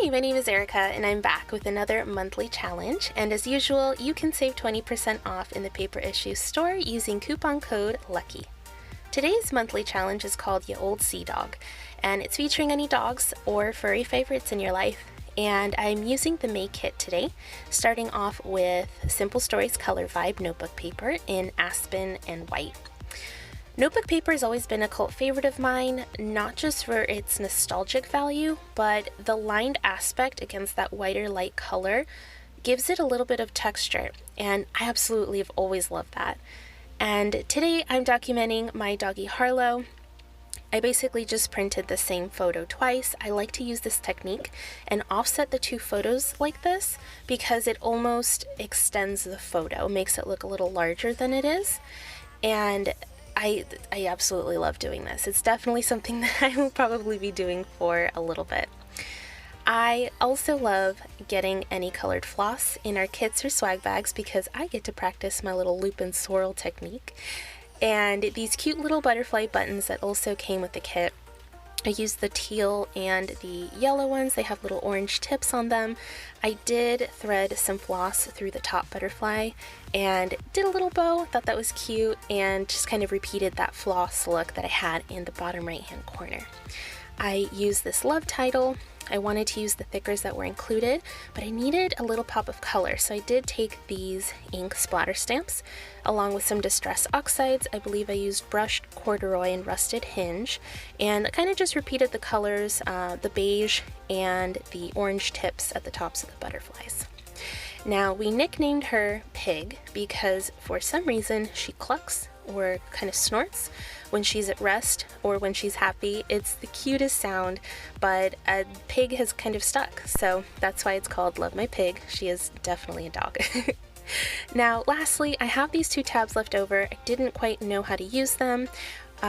Hi, my name is Erica and I'm back with another monthly challenge, and as usual you can save 20% off in the paper issue store using coupon code LUCKY. Today's monthly challenge is called Ya Old Sea Dog, and it's featuring any dogs or furry favorites in your life, and I'm using the May kit today, starting off with Simple Stories Color Vibe notebook paper in Aspen and White. Notebook paper has always been a cult favorite of mine, not just for its nostalgic value, but the lined aspect against that whiter light color gives it a little bit of texture, and I absolutely have always loved that. And today I'm documenting my doggy Harlow. I basically just printed the same photo twice. I like to use this technique and offset the two photos like this because it almost extends the photo, makes it look a little larger than it is. And I absolutely love doing this. It's definitely something that I will probably be doing for a little bit. I also love getting any colored floss in our kits or swag bags because I get to practice my little loop and swirl technique. And these cute little butterfly buttons that also came with the kit, I used the teal and the yellow ones. They have little orange tips on them. I did thread some floss through the top butterfly and did a little bow. Thought that was cute and just kind of repeated that floss look that I had in the bottom right hand corner. I used this love title. I wanted to use the thickers that were included, but I needed a little pop of color, so I did take these ink splatter stamps along with some distress oxides. I believe I used brushed corduroy and rusted hinge, and kind of just repeated the colors, the beige and the orange tips at the tops of the butterflies. Now, we nicknamed her Pig because for some reason she clucks or kind of snorts when she's at rest or when she's happy. It's the cutest sound, but a pig has kind of stuck, so that's why it's called Love My Pig. She is definitely a dog. Now, lastly, I have these two tabs left over. I didn't quite know how to use them,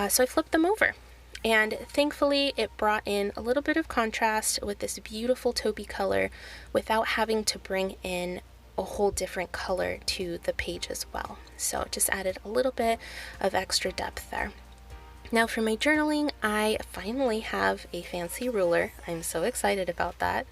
so I flipped them over. And thankfully it brought in a little bit of contrast with this beautiful taupey color without having to bring in a whole different color to the page as well. So it just added a little bit of extra depth there. Now for my journaling, I finally have a fancy ruler. I'm so excited about that.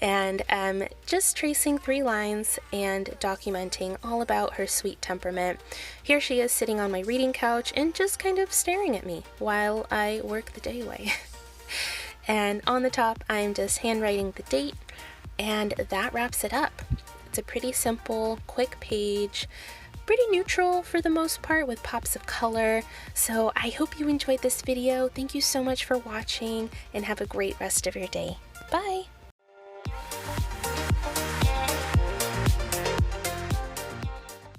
And I'm just tracing 3 lines and documenting all about her sweet temperament. Here she is sitting on my reading couch and just kind of staring at me while I work the day away. And on the top, I'm just handwriting the date, and that wraps it up. It's a pretty simple, quick page, pretty neutral for the most part with pops of color. So I hope you enjoyed this video. Thank you so much for watching and have a great rest of your day. Bye!